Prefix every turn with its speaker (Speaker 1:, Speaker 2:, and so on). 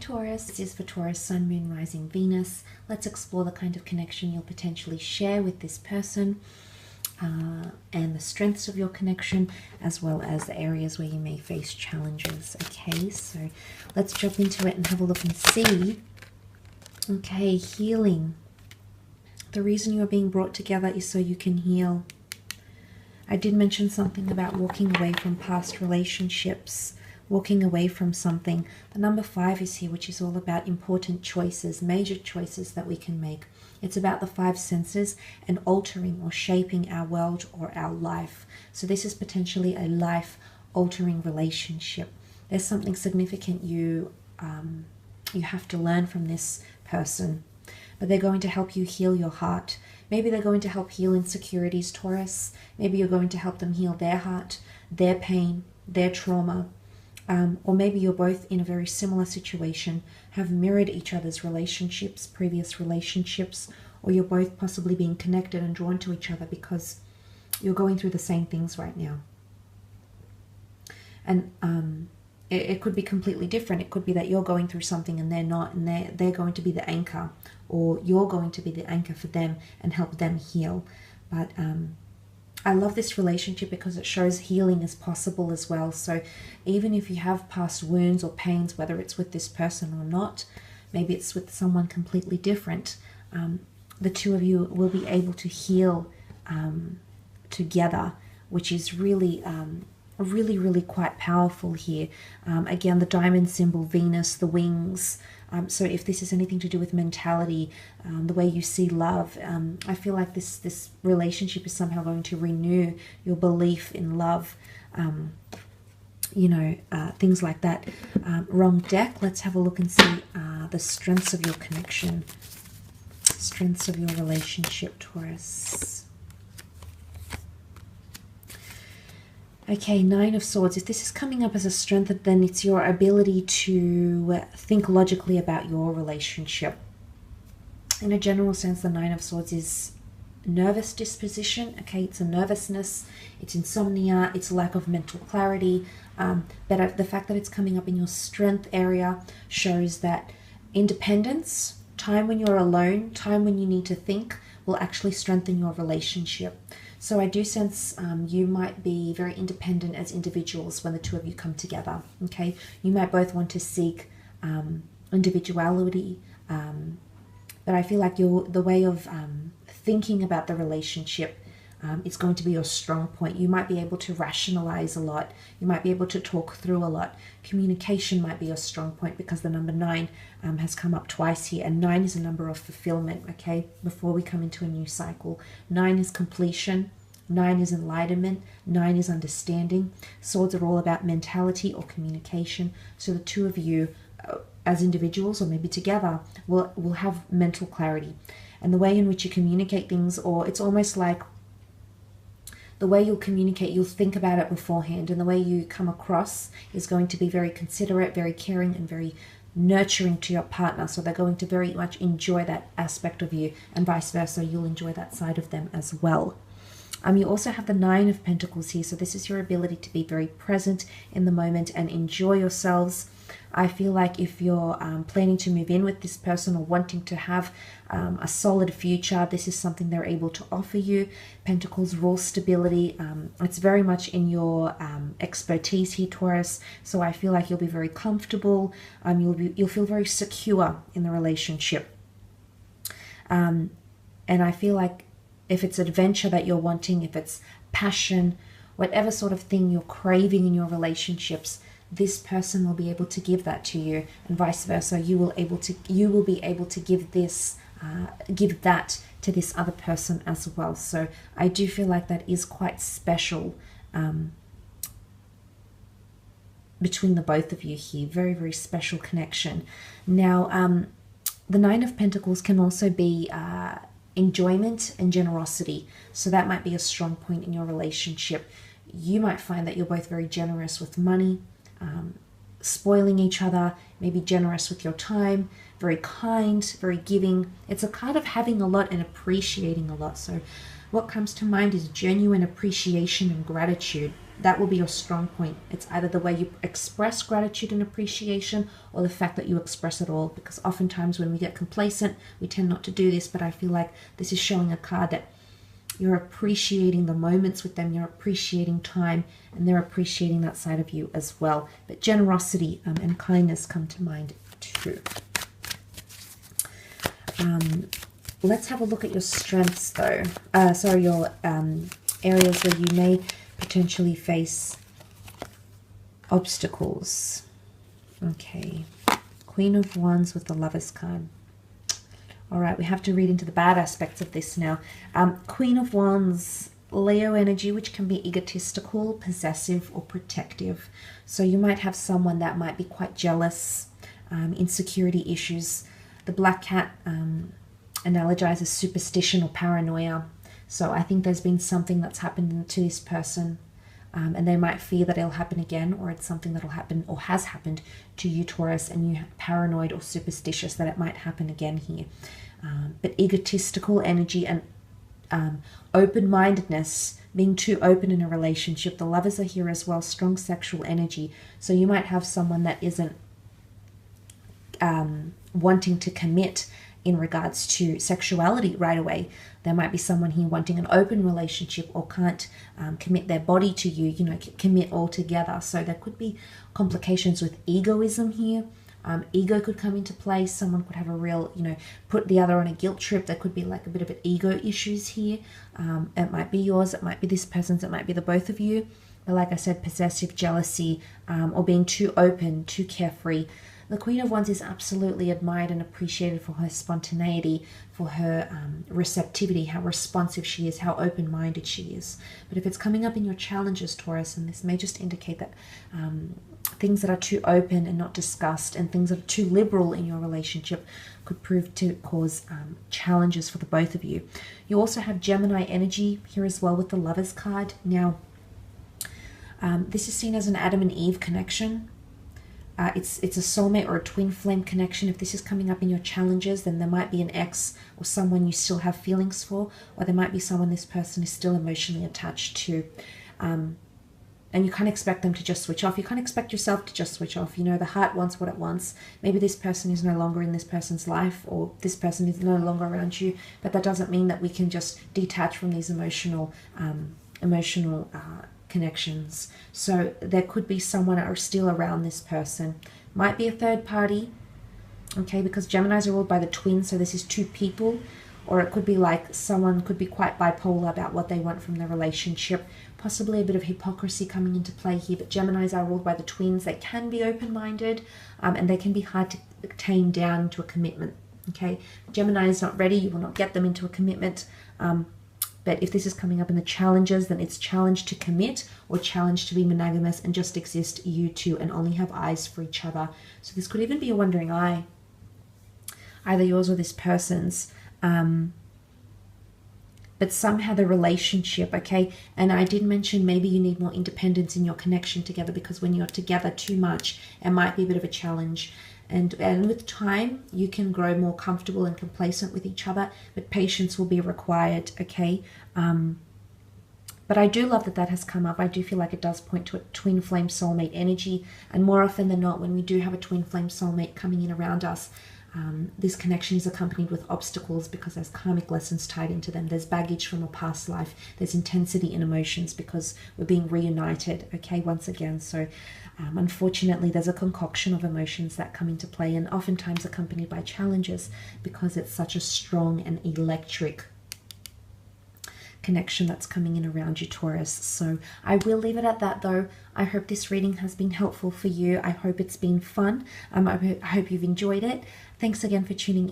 Speaker 1: Taurus, this is for Taurus, Sun, Moon, Rising, Venus. Let's explore the kind of connection you'll potentially share with this person and the strengths of your connection, as well as the areas where you may face challenges. Okay, so let's jump into it and have a look and see. Okay, healing. The reason you are being brought together is so you can heal. I did mention something about walking away from past relationships, walking away from something. The number 5 is here, which is all about important choices, major choices that we can make. It's about the 5 senses and altering or shaping our world or our life. So this is potentially a life-altering relationship. There's something significant you have to learn from this person, but they're going to help you heal your heart. Maybe they're going to help heal insecurities, Taurus. Maybe you're going to help them heal their heart, their pain, their trauma. Or maybe you're both in a very similar situation, have mirrored each other's relationships, previous relationships, or you're both possibly being connected and drawn to each other because you're going through the same things right now. And it could be completely different. It could be that you're going through something and they're not, and they're going to be the anchor, or you're going to be the anchor for them and help them heal. But I love this relationship because it shows healing is possible as well. So even if you have past wounds or pains, whether it's with this person or not, maybe it's with someone completely different, the two of you will be able to heal together, which is really quite powerful here. Again, the diamond symbol, Venus, the wings. So if this is anything to do with mentality, the way you see love, I feel like this relationship is somehow going to renew your belief in love, things like that. Wrong deck. Let's have a look and see the strengths of your connection, strengths of your relationship, Taurus. Okay, 9 of Swords. If this is coming up as a strength, then it's your ability to think logically about your relationship. In a general sense, the 9 of Swords is nervous disposition. Okay, it's a nervousness, it's insomnia, it's lack of mental clarity. But the fact that it's coming up in your strength area shows that independence, time when you're alone, time when you need to think, will actually strengthen your relationship. So I do sense you might be very independent as individuals when the two of you come together, okay? You might both want to seek individuality, but I feel like the way of thinking about the relationship is going to be your strong point. You might be able to rationalize a lot. You might be able to talk through a lot. Communication might be your strong point because the number 9 has come up twice here, and 9 is a number of fulfillment, okay? Before we come into a new cycle, 9 is completion, 9 is enlightenment, 9 is understanding. Swords are all about mentality or communication. So the two of you, as individuals or maybe together, will have mental clarity. And the way in which you communicate things, or it's almost like the way you'll communicate, you'll think about it beforehand, and the way you come across is going to be very considerate, very caring, and very nurturing to your partner. So they're going to very much enjoy that aspect of you, and vice versa, you'll enjoy that side of them as well. You also have the 9 of Pentacles here, so this is your ability to be very present in the moment and enjoy yourselves. I feel like if you're planning to move in with this person or wanting to have a solid future, this is something they're able to offer you. Pentacles rule stability. It's very much in your expertise here, Taurus. So I feel like you'll be very comfortable. You'll feel very secure in the relationship. And I feel like if it's adventure that you're wanting, if it's passion, whatever sort of thing you're craving in your relationships, this person will be able to give that to you, and vice versa. You will be able to give that to this other person as well. So I do feel like that is quite special between the both of you here. Very, very special connection. Now, the 9 of Pentacles can also be enjoyment and generosity. So that might be a strong point in your relationship. You might find that you're both very generous with money, spoiling each other, maybe generous with your time, very kind, very giving. It's a kind of having a lot and appreciating a lot. So what comes to mind is genuine appreciation and gratitude. that will be your strong point. It's either the way you express gratitude and appreciation, or the fact that you express it all, because oftentimes when we get complacent, we tend not to do this. But I feel like this is showing a card that you're appreciating the moments with them, you're appreciating time, and they're appreciating that side of you as well. But generosity and kindness come to mind too. Let's have a look at your strengths though. Sorry, your areas where you may potentially face obstacles. Okay, Queen of Wands with the Lovers card. All right, we have to read into the bad aspects of this now. Queen of Wands, Leo energy, which can be egotistical, possessive, or protective. So you might have someone that might be quite jealous, insecurity issues. The black cat analogizes superstition or paranoia. So I think there's been something that's happened to this person, and they might fear that it'll happen again, or it's something that'll happen or has happened to you, Taurus, and you're paranoid or superstitious that it might happen again here. But egotistical energy and open-mindedness, being too open in a relationship. The Lovers are here as well, strong sexual energy. So you might have someone that isn't wanting to commit in regards to sexuality right away. There might be someone here wanting an open relationship, or can't commit their body to you, you know, commit altogether. So there could be complications with egoism here. Ego could come into play. Someone could have a real, you know, put the other on a guilt trip. There could be like a bit of an ego issues here. It might be yours, it might be this person's, it might be the both of you. But like I said, possessive, jealousy, or being too open, too carefree. The Queen of Wands is absolutely admired and appreciated for her spontaneity, for her receptivity, how responsive she is, how open-minded she is. But if it's coming up in your challenges, Taurus, and this may just indicate that things that are too open and not discussed, and things that are too liberal in your relationship, could prove to cause challenges for the both of you. You also have Gemini energy here as well with the Lovers card. Now, this is seen as an Adam and Eve connection. It's a soulmate or a twin flame connection. If this is coming up in your challenges, then there might be an ex or someone you still have feelings for, or there might be someone this person is still emotionally attached to. And you can't expect them to just switch off. You can't expect yourself to just switch off. You know, the heart wants what it wants. Maybe this person is no longer in this person's life, or this person is no longer around you, but that doesn't mean that we can just detach from these emotional connections. So there could be someone or still around this person. Might be a third party, okay, because Geminis are ruled by the twins, so this is two people. Or it could be like someone could be quite bipolar about what they want from their relationship. Possibly a bit of hypocrisy coming into play here, but Geminis are ruled by the twins. They can be open-minded, and they can be hard to tame down into a commitment, okay? Gemini is not ready. You will not get them into a commitment. But if this is coming up in the challenges, then it's challenge to commit, or challenge to be monogamous and just exist you two and only have eyes for each other. So this could even be a wandering eye, either yours or this person's. But somehow the relationship, okay, and I did mention maybe you need more independence in your connection together, because when you're together too much, it might be a bit of a challenge. And with time, you can grow more comfortable and complacent with each other, but patience will be required, okay? But I do love that that has come up. I do feel like it does point to a twin flame soulmate energy. And more often than not, when we do have a twin flame soulmate coming in around us, this connection is accompanied with obstacles, because there's karmic lessons tied into them. There's baggage from a past life. There's intensity in emotions because we're being reunited, okay, once again. So unfortunately, there's a concoction of emotions that come into play, and oftentimes accompanied by challenges, because it's such a strong and electric connection that's coming in around you, Taurus. So I will leave it at that, though. I hope this reading has been helpful for you. I hope it's been fun. I hope you've enjoyed it. Thanks again for tuning in.